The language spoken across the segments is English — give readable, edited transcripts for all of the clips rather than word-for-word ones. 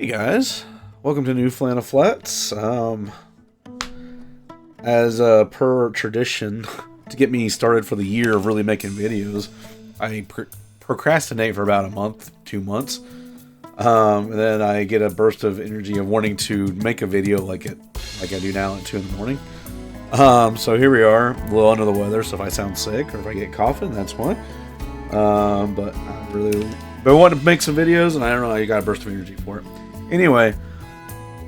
Hey guys, welcome to New Flannel Flats. As per tradition, to get me started for the year of really making videos, I procrastinate for about a month, 2 months, and then I get a burst of energy of wanting to make a video like I do now at 2 in the morning. So here we are, a little under the weather. So if I sound sick or if I get coughing, that's why. But I really want to make some videos, and I don't know, I got a burst of energy for it. Anyway,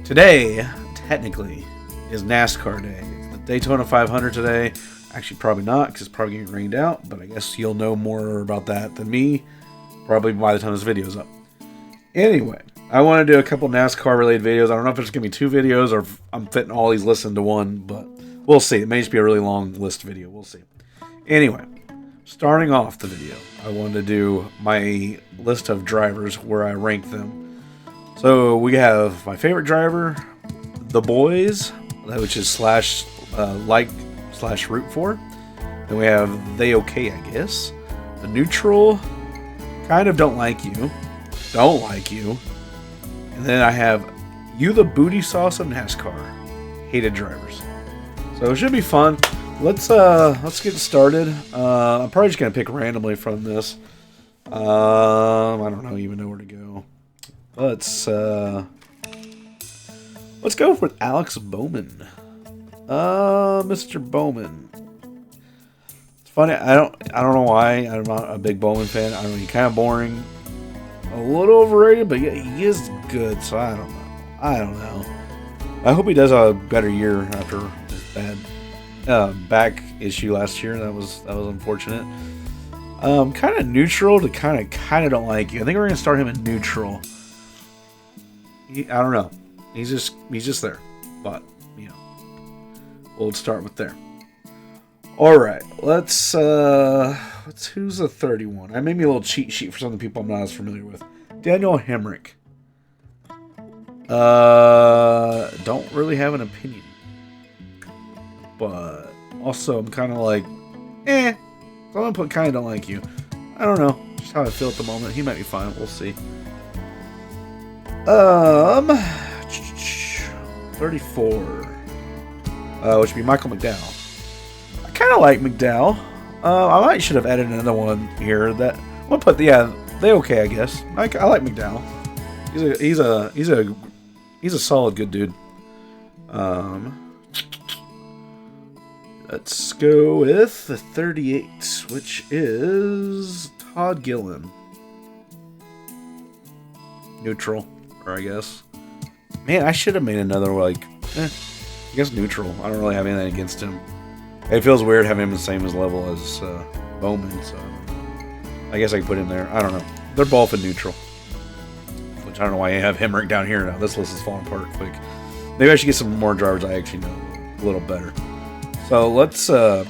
today, technically, is NASCAR day. It's the Daytona 500 today. Actually, probably not, because it's probably getting rained out, but I guess you'll know more about that than me, probably by the time this video's up. Anyway, I want to do a couple NASCAR-related videos. I don't know if it's going to be 2 videos, or if I'm fitting all these lists into one, but we'll see. It may just be a really long list video. We'll see. Anyway, starting off the video, I wanted to do my list of drivers where I rank them. So we have my favorite driver, the boys, which is /root for. Then we have they okay, I guess. The neutral, kind of don't like you. And then I have you, the booty sauce of NASCAR. Hated drivers. So it should be fun. Let's get started. I'm probably just gonna pick randomly from this. I don't even know where to go. Let's go with Alex Bowman. Mr. Bowman. It's funny. I don't know why I'm not a big Bowman fan. I don't know. He's kind of boring, a little overrated, but yeah, he is good. So I don't know. I hope he does a better year after his bad back issue last year. That was unfortunate. Kind of neutral to kind of don't like you. I think we're gonna start him in neutral. I don't know. He's just there, but we'll start with there. All right, let's who's the 31? I made me a little cheat sheet for some of the people I'm not as familiar with. Daniel Hemrick. Don't really have an opinion, but also I'm kind of like, So I'm gonna put kind of don't like you. I don't know, just how I feel at the moment. He might be fine. We'll see. 34. Which would be Michael McDowell. I kind of like McDowell. I should have added another one here. That I'm gonna put they okay, I guess. I like McDowell. He's a solid good dude. Let's go with the 38, which is Todd Gillen. Neutral, or I guess. Man, I should have made another, I guess neutral. I don't really have anything against him. It feels weird having him the same level as Bowman, so I guess I can put him there. I don't know. They're both in neutral. Which I don't know why I have Hemrick down here now. This list is falling apart quick. Maybe I should get some more drivers I actually know a little better. So let's go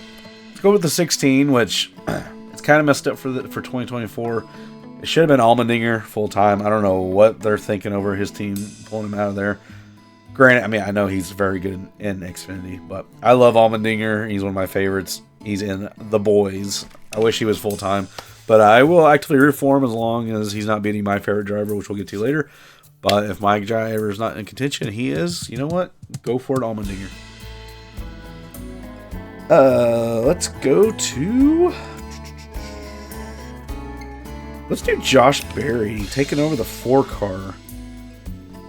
with the 16, which it's kind of messed up for 2024. It should have been Allmendinger full time. I don't know what they're thinking over his team pulling him out of there. Granted, I know he's very good in Xfinity, but I love Allmendinger. He's one of my favorites. He's in the boys. I wish he was full time, but I will actively root for him as long as he's not beating my favorite driver, which we'll get to later. But if my driver is not in contention, he is. You know what? Go for it, Allmendinger. Let's go to. Let's do Josh Berry taking over the 4 car.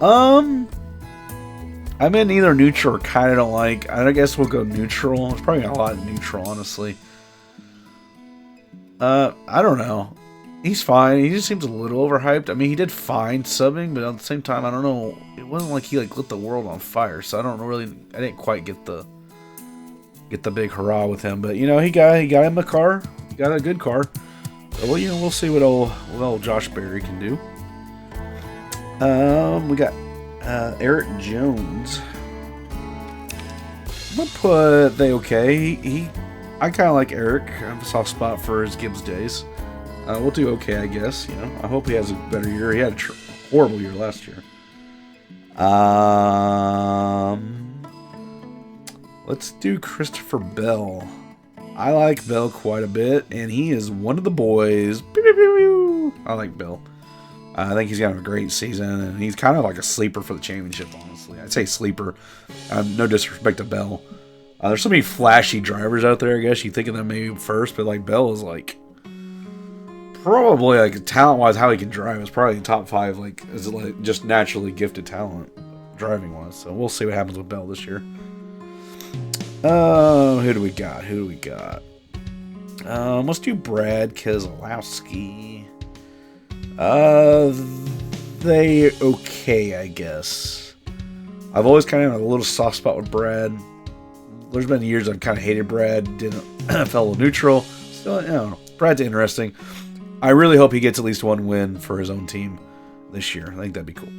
I'm in either neutral or kind of don't like. I guess we'll go neutral. It's probably a lot of neutral, honestly. I don't know. He's fine. He just seems a little overhyped. He did fine subbing, but at the same time, I don't know. It wasn't like he lit the world on fire. So I didn't quite get the big hurrah with him. But he got him a car. He got a good car. So, we'll see what old Josh Berry can do. We got Eric Jones. I'm gonna put they okay. I kind of like Eric. I have a soft spot for his Gibbs days. We'll do okay, I guess. I hope he has a better year. He had a horrible year last year. Let's do Christopher Bell. I like Bell quite a bit, and he is one of the boys. Pew, pew, pew, pew. I like Bell. I think he's going to have a great season, and he's kind of like a sleeper for the championship, honestly. I'd say sleeper. No disrespect to Bell. There's so many flashy drivers out there, I guess. You think of them maybe first, but like Bell is like probably like talent-wise, how he can drive is probably in top 5, like is like just naturally gifted talent driving-wise. So we'll see what happens with Bell this year. Who do we got? Let's do Brad Keselowski. They okay, I guess. I've always kind of had a little soft spot with Brad. There's been years I've kind of hated Brad, felt a little neutral. Still, I don't know. Brad's interesting. I really hope he gets at least one win for his own team this year. I think that'd be cool.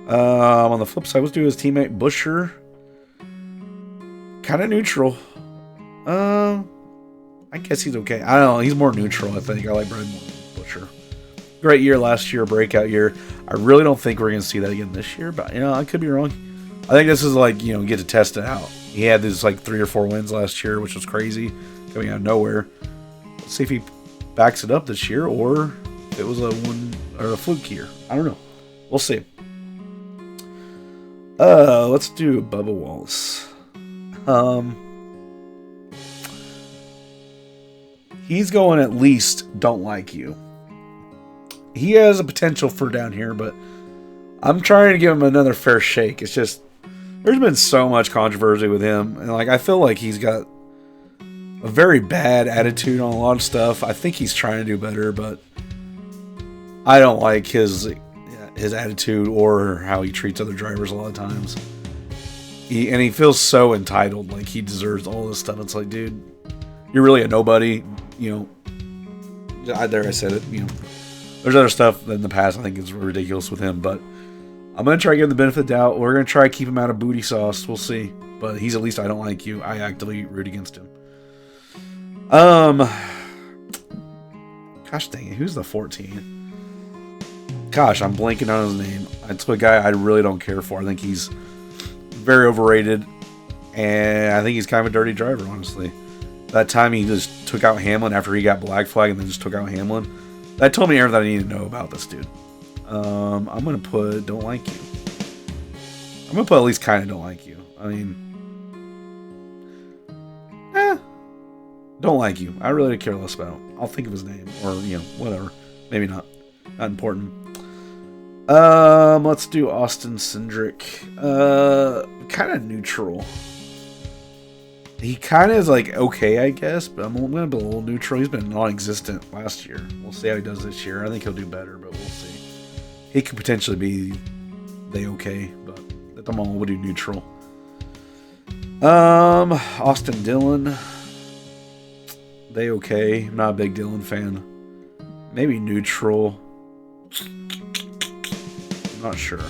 On the flip side, let's do his teammate Busher. Kind of neutral. I guess he's okay. I don't know. He's more neutral, I think. I like Brad more than Busher. Great year last year, breakout year. I really don't think we're going to see that again this year, but, I could be wrong. I think this is like, get to test it out. He had these like 3 or 4 wins last year, which was crazy, coming out of nowhere. Let's see if he backs it up this year, or if it was a fluke year. I don't know. We'll see. Let's do Bubba Wallace. He's going at least don't like you. He has a potential for down here, but I'm trying to give him another fair shake. It's just there's been so much controversy with him, and like I feel like he's got a very bad attitude on a lot of stuff. I think he's trying to do better, but I don't like his attitude or how he treats other drivers a lot of times. He feels so entitled, like he deserves all this stuff. It's like, dude, you're really a nobody. I said it. There's other stuff in the past I think is ridiculous with him, but I'm going to try to give him the benefit of the doubt. We're going to try to keep him out of booty sauce. We'll see. But he's at least I don't like you. I actively root against him. Gosh dang it. Who's the 14? Gosh, I'm blanking on his name. It's a guy I really don't care for. I think he's very overrated. And I think he's kind of a dirty driver, honestly. That time he just took out Hamlin after he got black flag and then just took out Hamlin. That told me everything I need to know about this dude. I'm going to put don't like you. I'm going to put at least kind of don't like you. I mean, don't like you. I really care less about him. I'll think of his name or, whatever. Maybe not. Not important. Let's do Austin Cindric. Kind of neutral. He kind of is like okay, I guess, but I'm going to be a little neutral. He's been non-existent last year. We'll see how he does this year. I think he'll do better, but we'll see. He could potentially be okay, but at the moment we'll do neutral. Austin Dillon. They okay. I'm not a big Dillon fan. Maybe neutral. Not sure.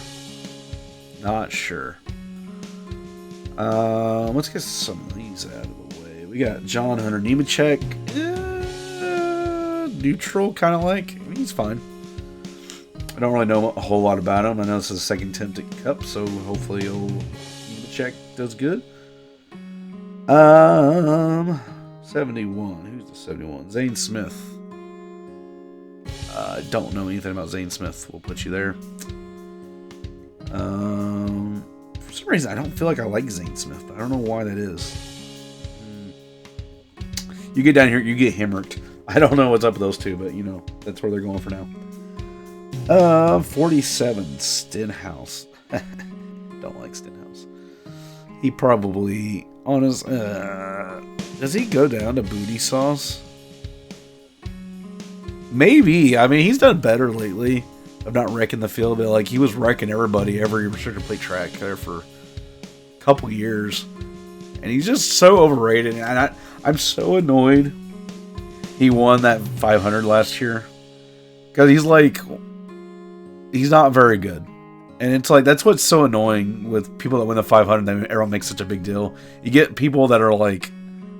Let's get some of these out of the way. We got John Hunter Nemechek. Neutral, kind of like. I mean, he's fine. I don't really know a whole lot about him. I know this is a second attempt at Cup, so hopefully Nemechek does good. 71. Who's the 71? Zane Smith. Don't know anything about Zane Smith. We'll put you there. For some reason, I don't feel like I like Zane Smith, but I don't know why that is. You get down here, you get Hemricked. I don't know what's up with those two, but that's where they're going for now. 47, Stenhouse. Don't like Stenhouse. He probably does he go down to booty sauce? Maybe. I mean, he's done better lately. I'm not wrecking the field, but like he was wrecking everybody every restricted plate track there for a couple years, and he's just so overrated. And I'm so annoyed he won that 500 last year because he's not very good, and it's like that's what's so annoying with people that win the 500. Then everyone makes such a big deal. You get people that are like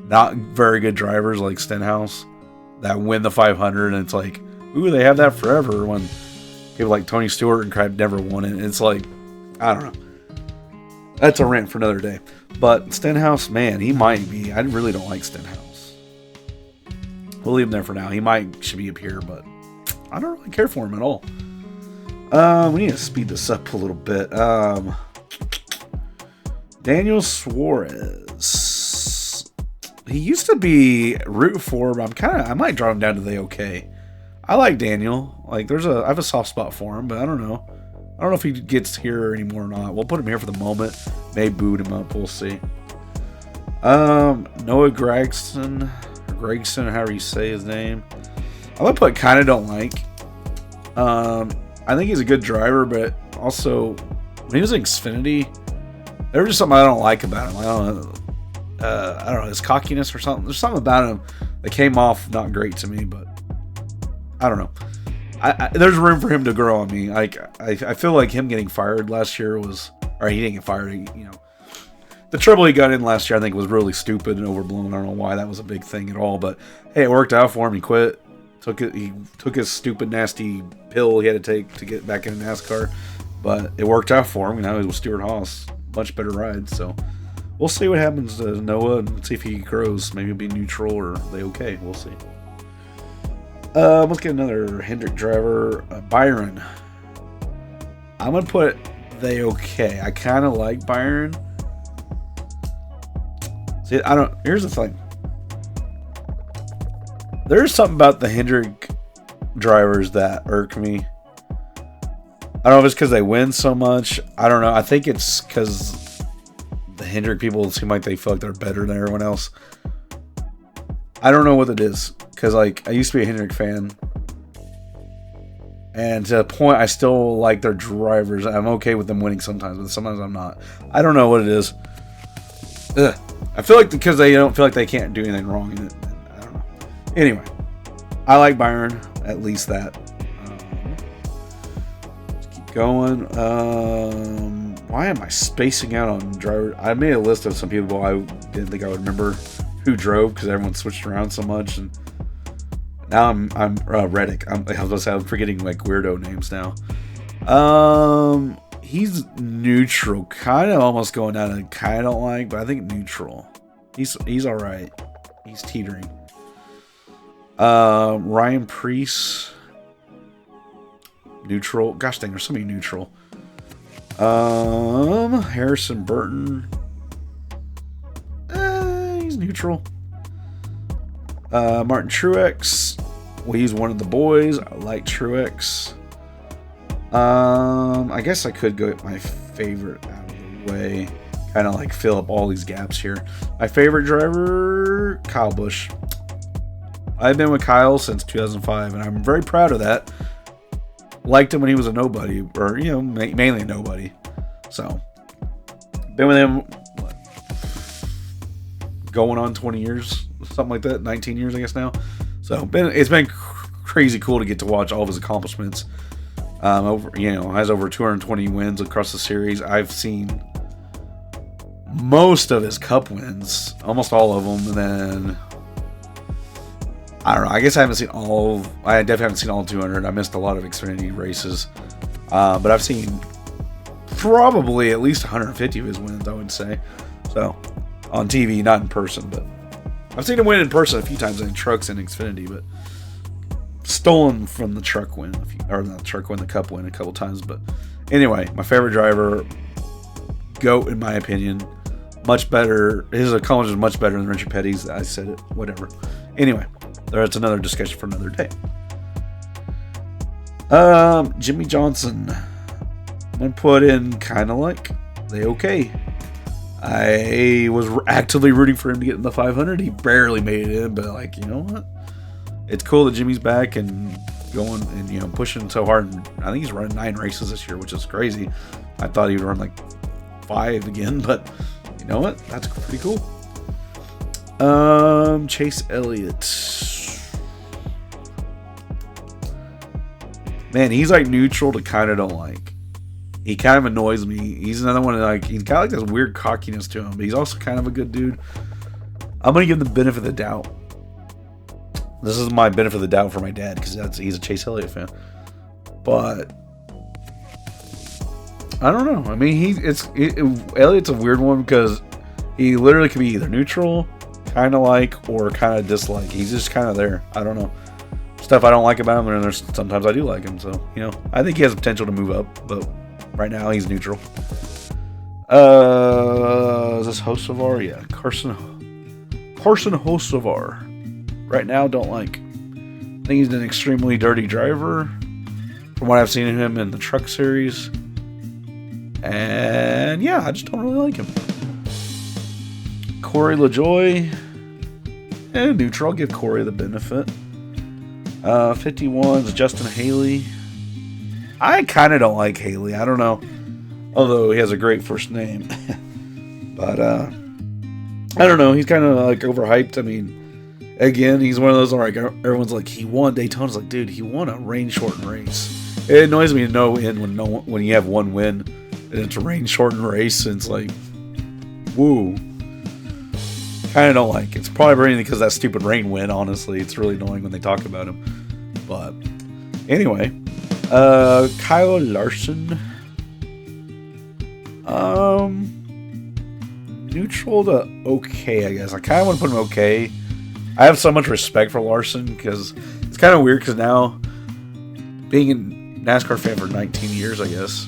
not very good drivers like Stenhouse that win the 500, and it's like, ooh, they have that forever. When people like Tony Stewart and Crab never won it. It's like, I don't know. That's a rant for another day. But Stenhouse, man, he might be. I really don't like Stenhouse. We'll leave him there for now. He should be up here, but I don't really care for him at all. We need to speed this up a little bit. Daniel Suarez. He used to be root for, but I might drop him down to the okay. I like Daniel. Like, I have a soft spot for him, but I don't know. I don't know if he gets here anymore or not. We'll put him here for the moment. May boot him up. We'll see. Noah Gregson, however you say his name. I'm gonna put kind of don't like. I think he's a good driver, but also when he was in Xfinity, there was just something I don't like about him. I don't know, his cockiness or something. There's something about him that came off not great to me, but I don't know. There's room for him to grow on me. Like I feel like him getting fired last year was, or he didn't get fired. The trouble he got in last year, I think, was really stupid and overblown. I don't know why that was a big thing at all, but hey, it worked out for him. He quit. He took his stupid, nasty pill he had to take to get back into NASCAR, but it worked out for him. Now he's with Stewart Haas, much better ride. So we'll see what happens to Noah and see if he grows. Maybe he'll be neutral or they okay. We'll see. Let's get another Hendrick driver, Byron. I'm gonna put they okay. I kind of like Byron. See, here's the thing. There's something about the Hendrick drivers that irk me. I don't know if it's because they win so much. I don't know. I think it's because the Hendrick people seem like they feel like they're better than everyone else. I don't know what it is. Because, like, I used to be a Hendrick fan. And to the point, I still like their drivers. I'm okay with them winning sometimes, but sometimes I'm not. I don't know what it is. Ugh. I feel like because they don't feel like they can't do anything wrong in it. I don't know. Anyway, I like Byron. At least that. Let's keep going. Why am I spacing out on driver? I made a list of some people I didn't think I would remember who drove because everyone switched around so much. And now I'm Reddick. I'm forgetting like weirdo names now. He's neutral, kind of almost going down and kind of don't like, but I think neutral. He's all right. He's teetering. Ryan Preece, neutral. Gosh dang, there's so many neutral. Harrison Burton, he's neutral. Martin Truex, well, he's one of the boys. I like Truex. I guess I could go with my favorite out of the way. Kind of like fill up all these gaps here. My favorite driver, Kyle Busch. I've been with Kyle since 2005, and I'm very proud of that. Liked him when he was a nobody, or mainly a nobody. So, been with him going on 20 years, something like that, 19 years, I guess now. So, it's been crazy cool to get to watch all of his accomplishments. Has over 220 wins across the series. I've seen most of his cup wins, almost all of them, and then I don't know. I guess I definitely haven't seen all 200. I missed a lot of Xfinity races, but I've seen probably at least 150 of his wins, I would say. So on TV, not in person, but I've seen him win in person a few times in trucks and Xfinity, but stolen from the truck win, the cup win a couple times. But anyway, my favorite driver, GOAT in my opinion, much better. His accomplishment is much better than Richard Petty's. I said it, whatever. Anyway, that's another discussion for another day. Jimmy Johnson, I'm gonna put in kind of like they okay. I was actively rooting for him to get in the 500. He barely made it in, but like, you know what? It's cool that Jimmy's back and going and pushing so hard. I think he's running 9 races this year, which is crazy. I thought he would run like 5 again, but you know what? That's pretty cool. Chase Elliott. Man, he's like neutral to kind of don't like. He kind of annoys me. He's another one that he's got like this weird cockiness to him, but he's also kind of a good dude. I'm gonna give him the benefit of the doubt. This is my benefit of the doubt for my dad because he's a Chase Elliott fan. But I don't know. I mean, Elliott's a weird one because he literally could be either neutral, kind of like, or kind of dislike. He's just kind of there. I don't know. stuff I don't like about him, and there's sometimes I do like him. So, you know, I think he has potential to move up, but right now he's neutral. Is this Hocevar? Yeah, Carson Hocevar. Right now, don't like. I think he's an extremely dirty driver, from what I've seen of him in the truck series. And yeah, I just don't really like him. Corey LaJoy. Neutral. I'll give Corey the benefit. 51's Justin Haley. I kind of don't like Haley. I don't know. Although he has a great first name. But, I don't know. He's kind of like overhyped. I mean, again, he's one of those like everyone's like, he won Daytona's like, dude, he won a rain shortened race. It annoys me to no end when you have one win and it's a rain shortened race and it's like, woo. Kind of don't like it. It's probably because of that stupid rain win, honestly. It's really annoying when they talk about him. But anyway, Kyle Larson. Neutral to okay, I guess. I kind of want to put him okay. I have so much respect for Larson because it's kind of weird because now, being a NASCAR fan for 19 years, I guess,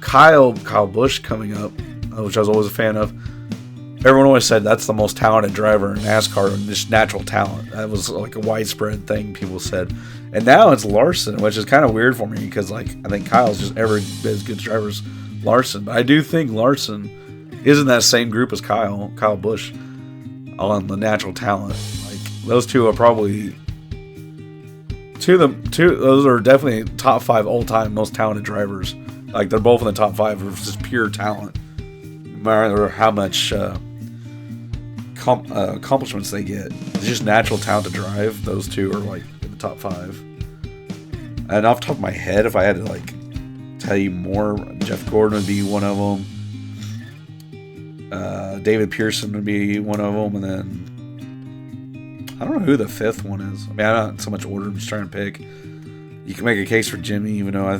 Kyle Busch coming up, which I was always a fan of. Everyone always said that's the most talented driver in NASCAR and just natural talent. That was like a widespread thing people said. And now it's Larson, which is kind of weird for me because like I think Kyle's just every bit as good a driver as Larson. But I do think Larson is in that same group as Kyle Busch on the natural talent. Like those two are probably those are definitely top 5 all-time most talented drivers. Like they're both in the top 5 of just pure talent. No matter how much accomplishments they get, it's just natural talent to drive. Those two are like in the top 5. And off the top of my head, if I had to like tell you more, Jeff Gordon would be one of them. David Pearson would be one of them, and then I don't know who the 5th one is. I mean, I'm not in so much order. I'm just trying to pick. You can make a case for Jimmy, even though I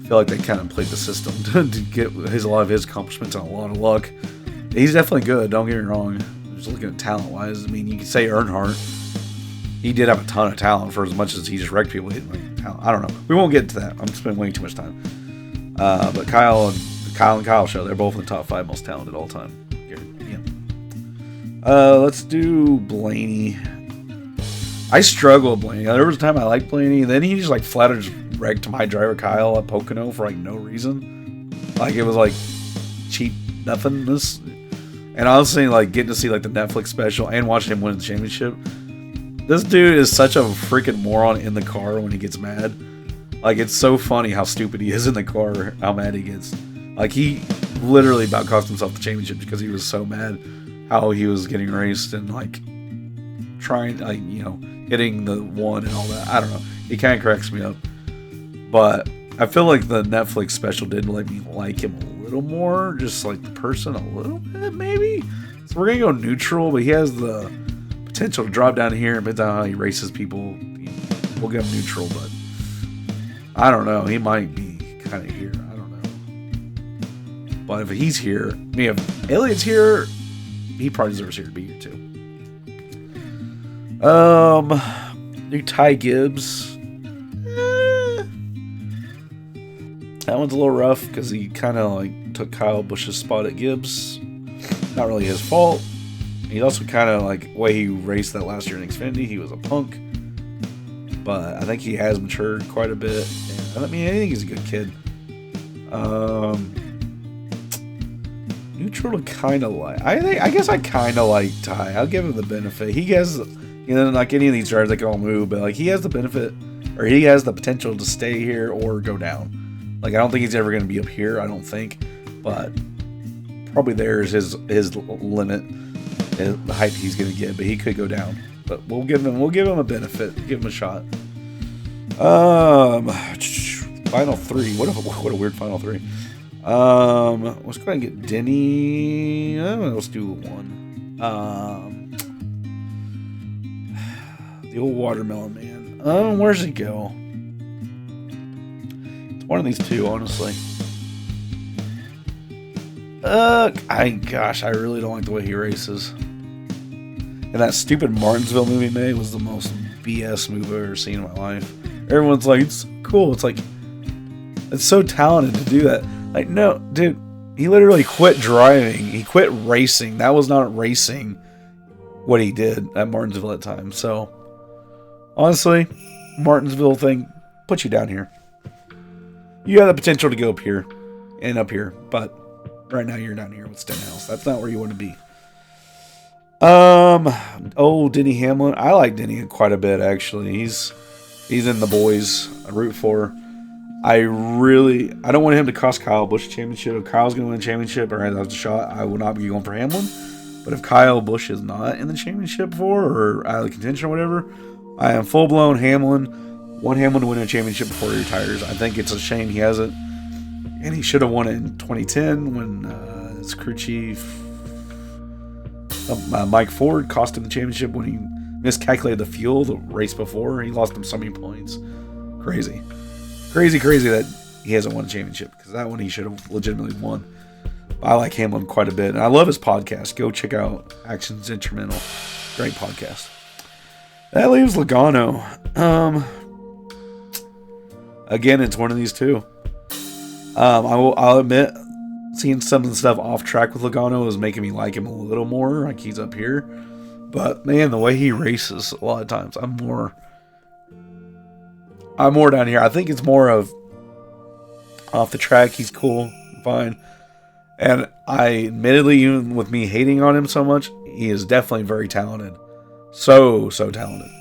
feel like they kind of played the system to get a lot of his accomplishments and a lot of luck. He's definitely good. Don't get me wrong. Just looking at talent wise, I mean, you could say Earnhardt. He did have a ton of talent for as much as he just wrecked people. I don't know. We won't get into that. I'm spending way too much time. But Kyle and Kyle show, they're both in the top 5 most talented all time. Yeah. Let's do Blaney. I struggle with Blaney. There was a time I liked Blaney, then he just like flat out just wrecked my driver Kyle at Pocono for like no reason. Like it was like cheap nothingness. And honestly, like getting to see like the Netflix special and watching him win the championship. This dude is such a freaking moron in the car when he gets mad. Like it's so funny how stupid he is in the car, how mad he gets. Like he literally about cost himself the championship because he was so mad how he was getting raced and like trying, like, you know, hitting the one and all that. I don't know. He kind of cracks me up. But I feel like the Netflix special did let me like him a little more, just like the person a little bit, maybe. So we're gonna go neutral, but he has the potential to drop down here. Depends on how he races people. We'll give him neutral, but I don't know. He might be kind of here. I don't know. But if he's here, I mean, if Elliott's here, he probably deserves here to be here too. New Ty Gibbs. That one's a little rough because he kind of like took Kyle Busch's spot at Gibbs. Not really his fault. He also kind of like the way he raced that last year in Xfinity. He was a punk, but I think he has matured quite a bit. And I mean, I think he's a good kid. Neutral to kind of like. I guess I kind of like Ty. I'll give him the benefit. He has, you know, like any of these drivers, they can all move, but like he has the benefit, or he has the potential to stay here or go down. Like, I don't think he's ever going to be up here, I don't think. But probably there's his limit, the height he's going to get. But he could go down. But we'll give him a benefit. Give him a shot. Final 3. What a weird final 3. Let's go ahead and get Denny. Let's do 1. The old watermelon man. Where's he go? One of these two, honestly. I really don't like the way he races. And that stupid Martinsville movie made was the most BS movie I've ever seen in my life. Everyone's like, it's cool. It's like, it's so talented to do that. Like, no, dude, he literally quit driving. He quit racing. That was not racing what he did at Martinsville at the time. So, honestly, Martinsville thing, put you down here. You have the potential to go up here and up here, but right now you're down here with Stenhouse. That's not where you want to be. Denny Hamlin. I like Denny quite a bit, actually. He's in the boys I root for. I don't want him to cost Kyle Busch a championship. If Kyle's going to win a championship or has a shot, I will not be going for Hamlin. But if Kyle Busch is not in the championship or out of the contention or whatever, I am full-blown Hamlin. Want Hamlin to win a championship before he retires. I think it's a shame he hasn't. And he should have won it in 2010 when his crew chief, Mike Ford, cost him the championship when he miscalculated the fuel the race before. He lost him so many points. Crazy that he hasn't won a championship, because that one he should have legitimately won. I like Hamlin quite a bit, and I love his podcast. Go check out Actions Instrumental. Great podcast. That leaves Logano. Again, it's one of these two. I'll admit, seeing some of the stuff off track with Logano is making me like him a little more. Like, he's up here. But, man, the way he races a lot of times, I'm more down here. I think it's more of off the track. He's cool, fine. And I, admittedly, even with me hating on him so much, he is definitely very talented. So talented.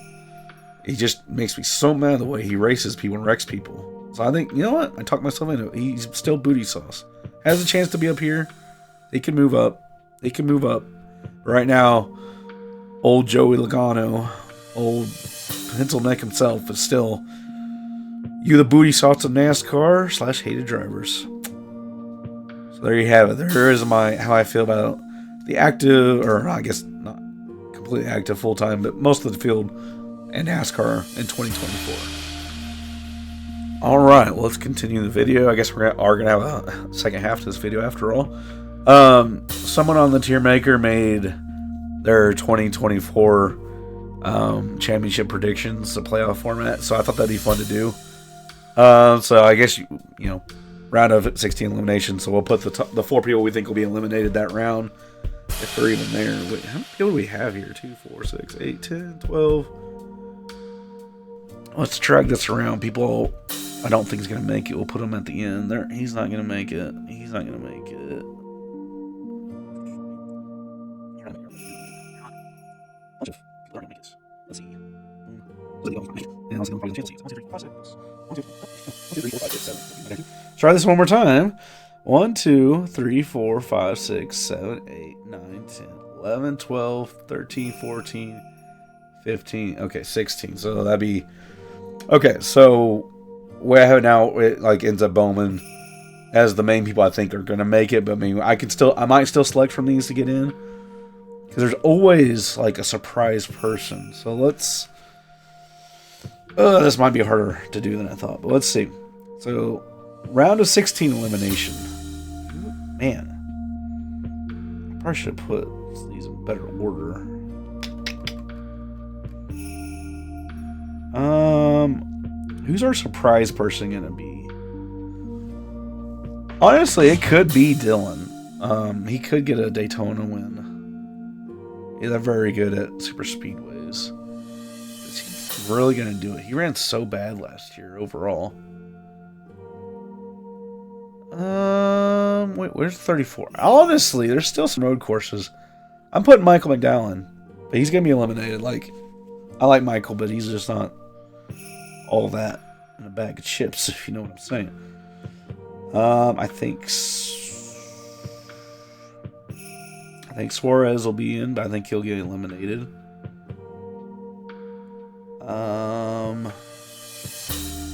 He just makes me so mad the way he races people and wrecks people. So I think, you know what? I talked myself into it. He's still booty sauce. Has a chance to be up here. He can move up. Right now, old Joey Logano, old pencil neck himself, is still you the booty sauce of NASCAR / hated drivers. So there you have it. There is how I feel about the active, or I guess not completely active full time, but most of the field and NASCAR in 2024. Alright, let's continue the video. I guess we are going to have a second half to this video after all. Someone on the Tier Maker made their 2024 championship predictions, the playoff format, so I thought that'd be fun to do. So I guess, you know, round of 16 elimination, so we'll put the 4 people we think will be eliminated that round, if they're even there. Wait, how many people do we have here? 2, 4, 6, 8, 10, 12. Let's drag this around. People I don't think he's going to make it. We'll put him at the end. There, he's not going to make it. Let's try this one more time. 1, 2, 3, 4, 5, 6, 7, 8, 9, 10, 11, 12, 13, 14, 15. Okay, 16. So that'd be... Okay, so... way I have it now, it like ends up Bowman as the main people I think are going to make it. But I mean, I might still select from these to get in, because there's always like a surprise person. So let's... this might be harder to do than I thought, but let's see. So, round of 16 elimination. Man. I probably should have put these in better order. Who's our surprise person going to be? Honestly, it could be Dylan. He could get a Daytona win. They're very good at super speedways. Is he really going to do it? He ran so bad last year overall. Wait, where's 34? Honestly, there's still some road courses. I'm putting Michael McDowell, but he's going to be eliminated. Like, I like Michael, but he's just not all that in a bag of chips, if you know what I'm saying. I think Suarez will be in, but I think he'll get eliminated.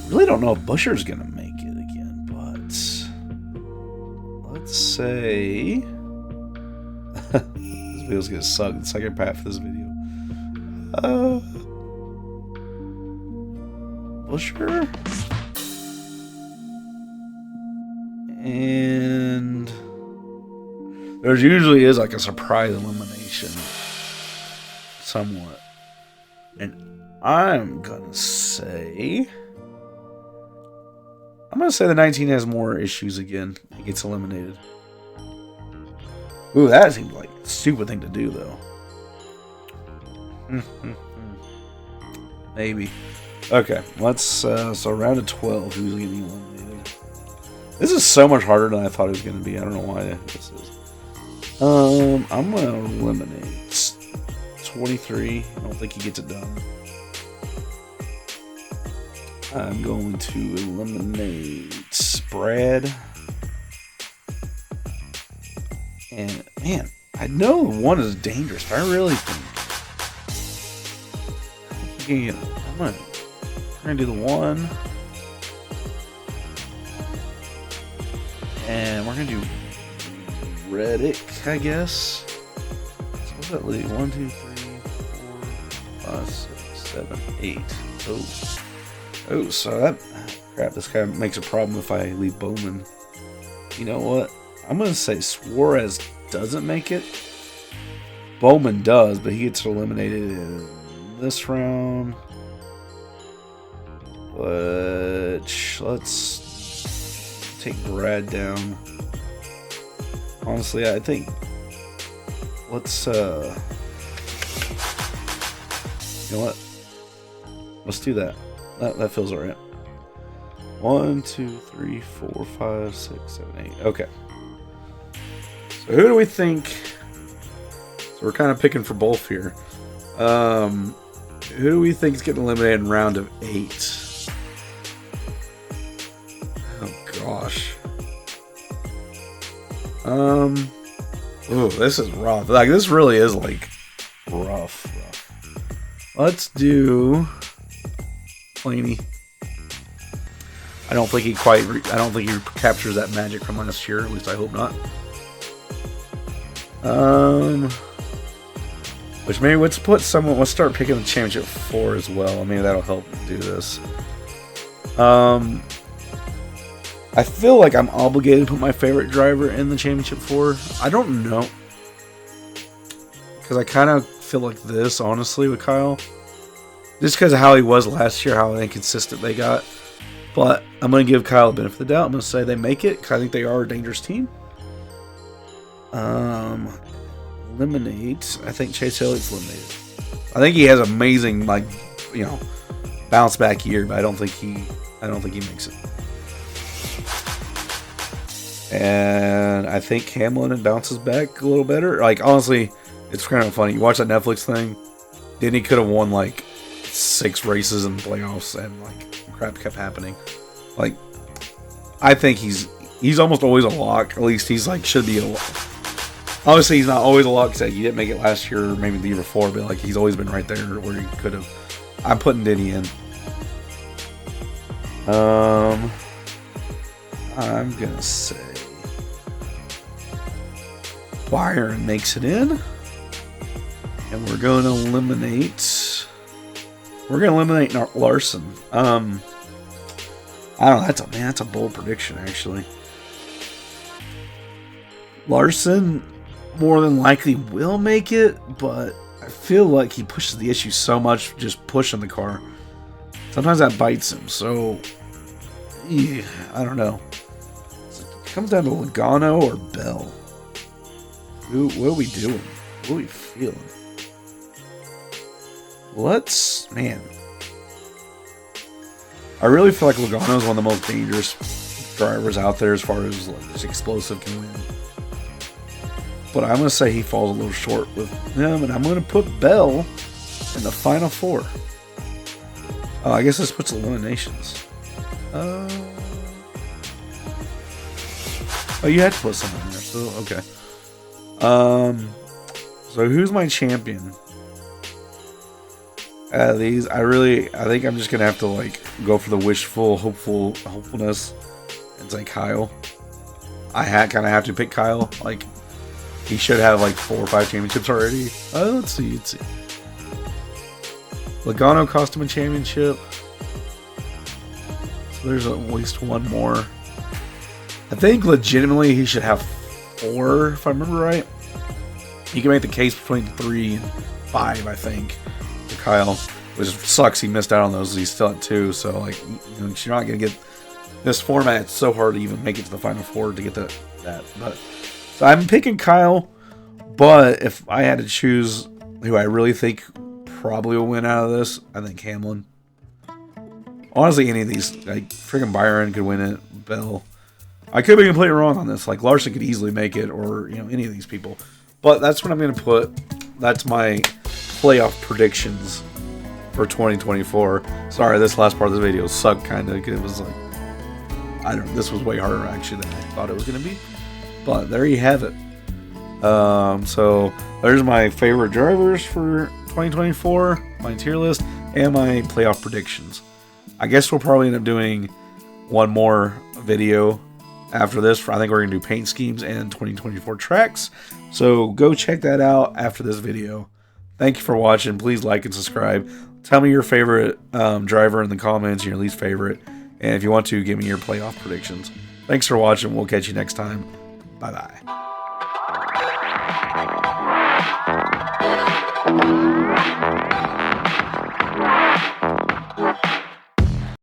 Really don't know if Buscher's gonna make it again, but let's say this video's gonna suck. The second part for this video. Buscher. And there usually is like a surprise elimination. somewhat. And I'm gonna say the 19 has more issues again. He gets eliminated. Ooh, that seems like a stupid thing to do, though. Maybe. Okay, let's, so round of 12, who's getting eliminated? This is so much harder than I thought it was going to be. I don't know why this is. I'm going to eliminate 23. I don't think he gets it done. I'm going to eliminate Brad. And, man, I know one is dangerous, but I really think I'm gonna do the 1. And we're gonna do Reddick, I guess. So what's that leave? 1, 2, 3, 4, 5, 6, 7, 8. Oh, so that crap, this guy makes a problem if I leave Bowman. You know what? I'm gonna say Suarez doesn't make it. Bowman does, but he gets eliminated in this round. But let's take Brad down. Honestly, I think let's you know what? Let's do that. That feels alright. 1, 2, 3, 4, 5, 6, 7, 8. Okay. So who do we think? So we're kind of picking for both here. Who do we think is getting eliminated in round of 8? Oh gosh. Ooh, this is rough. Like, this really is like rough. Let's do Planey. I don't think he captures that magic from last year. At least I hope not. Which maybe let's start picking the championship 4 as well. Maybe that'll help do this. I feel like I'm obligated to put my favorite driver in the championship 4. I don't know, because I kind of feel like this, honestly, with Kyle, just because of how he was last year, how inconsistent they got. But I'm going to give Kyle the benefit of the doubt. I'm going to say they make it, because I think they are a dangerous team. Eliminate. I think Chase Elliott's eliminated. I think he has amazing, bounce back year, but I don't think he makes it. And I think Hamlin bounces back a little better. Like, honestly, it's kind of funny. You watch that Netflix thing, then he could have won 6 races in the playoffs, and crap kept happening. I think he's almost always a lock. At least he's should be a lock. Obviously, he's not always a lock because he didn't make it last year or maybe the year before, but he's always been right there where he could have. I'm putting Denny in. I'm gonna say Byron makes it in, and we're going to eliminate. Larson. I don't know. That's a bold prediction, actually. Larson more than likely will make it, but I feel like he pushes the issue so much just pushing the car. Sometimes that bites him, so yeah, I don't know. It comes down to Logano or Bell. What are we doing? What are we feeling? I really feel like Logano is one of the most dangerous drivers out there as far as just explosive can win. But I'm going to say he falls a little short with him, and I'm going to put Bell in the final 4. I guess this puts eliminations. Oh, you had to put someone in there, so okay. So who's my champion? These, I think I'm just gonna have to go for the hopefulness and say Kyle. I kind of have to pick Kyle. He should have 4 or 5 championships already. Let's see. Logano cost him a championship, so there's at least one more. I think legitimately he should have 4, if I remember right. You can make the case between 3 and 5, I think, to Kyle, which sucks. He missed out on those. He's still at 2, so like, you know, you're not gonna get this format. It's so hard to even make it to the Final Four to get that. But so I'm picking Kyle, but if I had to choose who I really think probably will win out of this, I think Hamlin. Honestly, any of these, like freaking Byron could win it. Bell. I could be completely wrong on this. Like Larson could easily make it, or you know, any of these people. But that's what I'm going to put. That's my playoff predictions for 2024. Sorry, this last part of the video sucked kind of. It was like, I don't know. This was way harder actually than I thought it was going to be. But there you have it. So there's my favorite drivers for 2024, my tier list, and my playoff predictions. I guess we'll probably end up doing one more video after this. I think we're going to do paint schemes and 2024 tracks. So go check that out after this video. Thank you for watching. Please like and subscribe. Tell me your favorite driver in the comments, your least favorite. And if you want to, give me your playoff predictions. Thanks for watching. We'll catch you next time. Bye-bye.